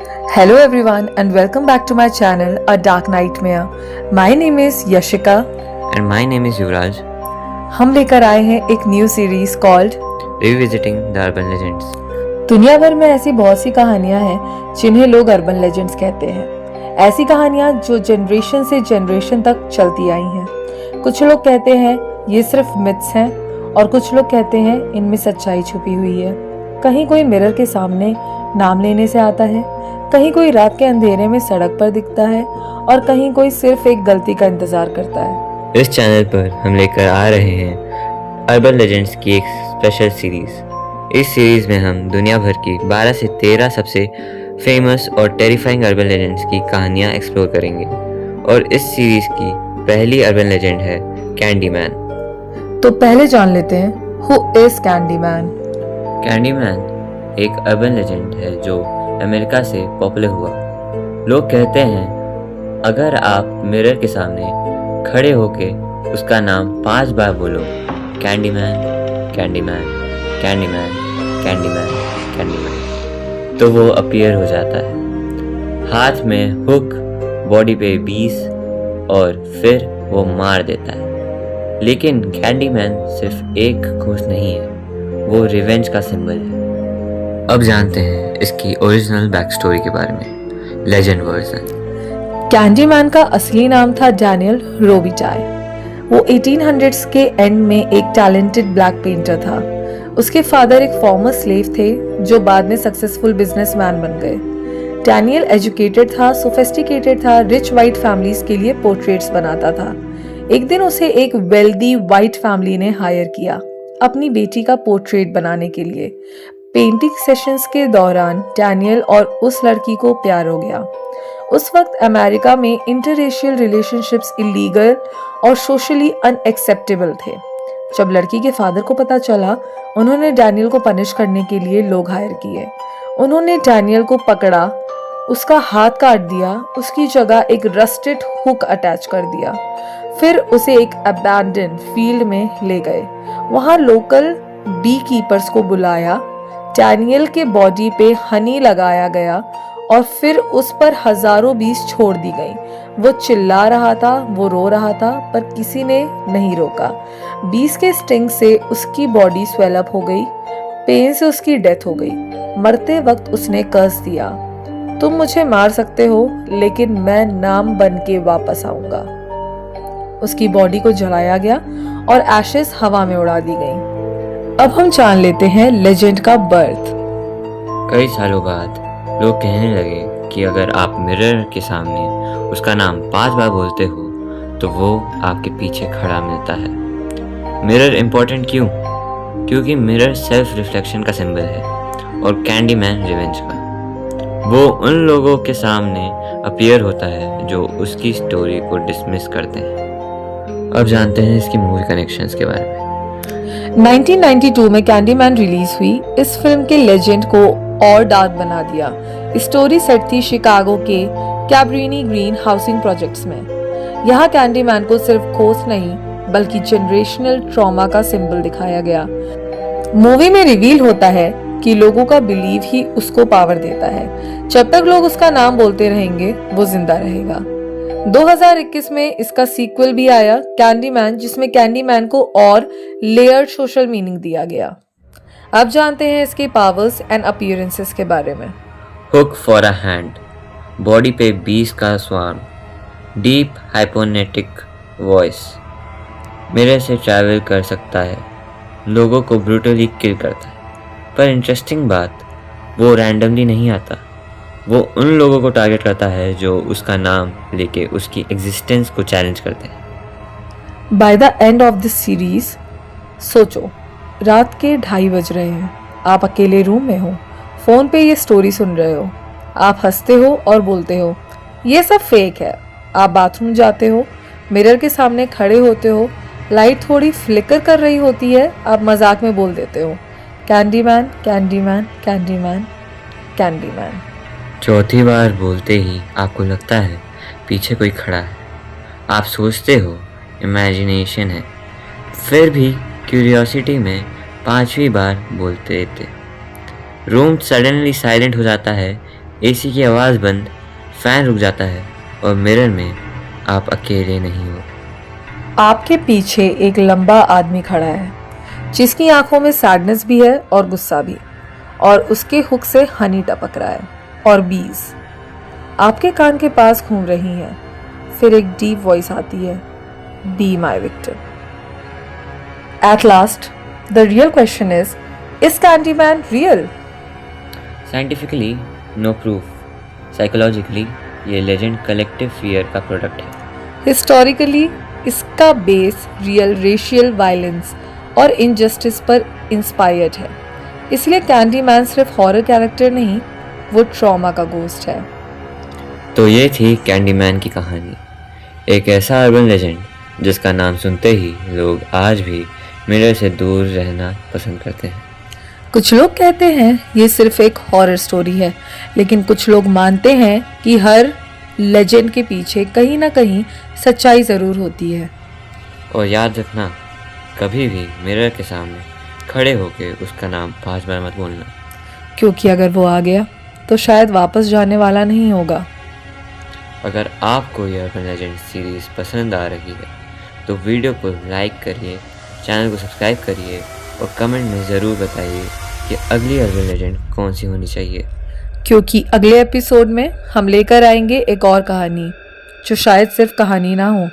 Hello everyone and welcome back to my channel A Dark Nightmare. My name is Yashika. And my name is Yuvraj. हम लेकर आए हैं एक new series called Revisiting the Urban Legends. दुनिया भर में ऐसी बहुत सी कहानियां हैं जिन्हें लोग अर्बन लेजेंड्स कहते हैं। ऐसी कहानियां जो जनरेशन से जनरेशन तक चलती आई हैं। कुछ लोग कहते हैं ये सिर्फ मिथ्स हैं और कुछ लोग कहते हैं इनमें सच्चाई छुपी हुई है। कहीं कोई मिरर के सामने नाम लेने से आता है, कहीं कोई रात के अंधेरे में सड़क पर दिखता है और कहीं कोई सिर्फ एक गलती का इंतजार करता है। इस चैनल पर हम लेकर आ रहे हैं अर्बन लेजेंड्स की एक स्पेशल सीरीज। इस सीरीज में हम दुनिया भर की 12 से 13 सबसे फेमस और टेरिफाइंग अर्बन लेजेंड्स की कहानियां एक्सप्लोर करेंगे। और इस सीरीज की पहली अर्बन लेजेंड है कैंडीमैन। तो पहले जान लेते हैं हु इज कैंडीमैन। कैंडीमैन एक अर्बन लेजेंड है जो अमेरिका से पॉपुलर हुआ। लोग कहते हैं अगर आप मिरर के सामने खड़े होके उसका नाम 5 बार बोलो, Candyman Candyman Candyman Candyman Candyman, तो वो अपीयर हो जाता है। हाथ में हुक, बॉडी पे 20 और फिर वो मार देता है। लेकिन कैंडीमैन सिर्फ एक घोस्ट नहीं है, वो रिवेंज का सिंबल है। अब जानते हैं इसकी ओरिजिनल बैक स्टोरी के बारे में, लेजेंड वर्जन। कैंडीमैन का असली नाम था डैनियल रोबिचाई। वो 1800s के एंड में एक टैलेंटेड ब्लैक पेंटर था। उसके फादर एक फॉर्मर स्लेव थे जो बाद में सक्सेसफुल बिजनेसमैन बन गए। डैनियल एजुकेटेड था, सोफिस्टिकेटेड था, रिच वाइट फैमिलीज के लिए पोर्ट्रेट्स बनाता था। एक दिन उसे एक वेल्दी वाइट फैमिली ने हायर किया अपनी बेटी का पोर्ट्रेट बनाने के लिए। पेंटिंग सेशंस के दौरान डैनियल और उस लड़की को प्यार हो गया। उस वक्त अमेरिका में इंटररेशियल रिलेशनशिप्स इलीगल और सोशली अनएक्सेप्टेबल थे। जब लड़की के फादर को पता चला, उन्होंने डैनियल को पनिश करने के लिए लोग हायर किए। उन्होंने डैनियल को पकड़ा, उसका हाथ काट दिया, उसकी जगह एक रस्टेड हुक अटैच कर दिया। फिर उसे एक अबैंडन फील्ड में ले गए। वहां लोकल बी कीपर्स को बुलाया। डैनियल के बॉडी पे हनी लगाया गया और फिर उस पर हजारों बीज छोड़ दी गई। वो चिल्ला रहा था, वो रो रहा था, पर किसी ने नहीं रोका। बीज के स्टिंग से उसकी बॉडी स्वेलअप हो गई। पेन से उसकी डेथ हो गई। मरते वक्त उसने कर्स दिया, तुम मुझे मार सकते हो लेकिन मैं नाम बन के वापस आऊंगा। उसकी बॉडी को जलाया गया और एशेस हवा में उड़ा दी गई। अब हम जान लेते हैं लेजेंड का बर्थ। कई सालों बाद लोग कहने लगे कि अगर आप मिरर के सामने उसका नाम 5 बार बोलते हो तो वो आपके पीछे खड़ा मिलता है। मिरर इम्पोर्टेंट क्यों? क्योंकि मिरर सेल्फ रिफ्लेक्शन का सिंबल है और कैंडीमैन रिवेंज का। वो उन लोगों के सामने अपीयर होता है जो उसकी स्टोरी को डिसमिस करते हैं। अब जानते हैं इसकी मूवी कनेक्शंस के बारे में। 1992 में कैंडीमैन रिलीज हुई। इस फिल्म के लेजेंड को और डार्क बना दिया। स्टोरी सेट थी शिकागो के कैब्रिनी ग्रीन हाउसिंग प्रोजेक्ट्स में। यहाँ कैंडीमैन को सिर्फ घोस्ट नहीं बल्कि जनरेशनल ट्रॉमा का सिंबल दिखाया गया। मूवी में रिवील होता है कि लोगों का बिलीव ही उसको पावर देता है। जब तक लोग उसका नाम बोलते रहेंगे वो जिंदा रहेगा। 2021 में इसका सीक्वल भी आया, कैंडीमैन, जिसमें कैंडीमैन को और लेयर्ड सोशल मीनिंग दिया गया। अब जानते हैं इसके पावर्स एंड अपीयरेंसेस के बारे में। Hook for a hand, body पे 20 का स्वार्म, डीप हाइपोनेटिक वॉइस, मिरर से ट्रैवल कर सकता है, लोगों को ब्रूटली किल करता है। पर इंटरेस्टिंग बात, वो रैंडमली नहीं आता। वो उन लोगों को टारगेट करता है जो उसका नाम लेके उसकी एग्जिस्टेंस को चैलेंज करते हैं। By the end of this series सोचो, रात के 2:30 बज रहे हैं, आप अकेले रूम में हो, फोन पे ये स्टोरी सुन रहे हो, आप हंसते हो और बोलते हो ये सब फेक है। आप बाथरूम जाते हो, मिरर के सामने खड़े होते हो, लाइट थोड़ी फ्लिकर कर रही होती है, आप मजाक में बोल देते हो कैंडीमैन कैंडीमैन कैंडीमैन कैंडीमैन। चौथी बार बोलते ही आपको लगता है पीछे कोई खड़ा है। आप सोचते हो इमेजिनेशन है, फिर भी क्यूरियोसिटी में 5वीं बार बोलते थे। रूम सडनली साइलेंट हो जाता है, एसी की आवाज़ बंद, फैन रुक जाता है और मिरर में आप अकेले नहीं हो। आपके पीछे एक लंबा आदमी खड़ा है जिसकी आंखों में सैडनेस भी है और गुस्सा भी, और उसके हुक से हनी टपक रहा है और बीज आपके कान के पास घूम रही हैं। फिर एक डीप वॉइस आती है, be my victim. At last the real question is Candyman real? Scientifically no proof, psychologically ये लेजेंड कलेक्टिव फियर का प्रोडक्ट है। हिस्टोरिकली इसका बेस रियल रेशियल वायलेंस और इनजस्टिस पर इंस्पायर्ड है। इसलिए कैंडीमैन सिर्फ हॉरर कैरेक्टर नहीं, वो ट्रॉमा का गोस्ट है। तो ये थी कैंडीमैन की कहानी, एक ऐसा अर्बन लेजेंड जिसका नाम सुनते ही लोग आज भी मिरर से दूर रहना पसंद करते हैं। कुछ लोग कहते हैं ये सिर्फ एक हॉरर स्टोरी है, लेकिन कुछ लोग मानते हैं कि हर लेजेंड के पीछे कहीं ना कहीं सच्चाई ज़रूर होती है। और याद रखना, कभी भी मिरर के सामने खड़े होके उसका नाम 5 बार मत बोलना, क्योंकि अगर वो आ गया तो शायद वापस जाने वाला नहीं होगा। अगर आपको यह अर्बन लेजेंड सीरीज़ पसंद आ रही है तो वीडियो को लाइक करिए, चैनल को सब्सक्राइब करिए और कमेंट में ज़रूर बताइए कि अगली अर्बन लेजेंड कौन सी होनी चाहिए। क्योंकि अगले एपिसोड में हम लेकर आएंगे एक और कहानी जो शायद सिर्फ कहानी ना हो,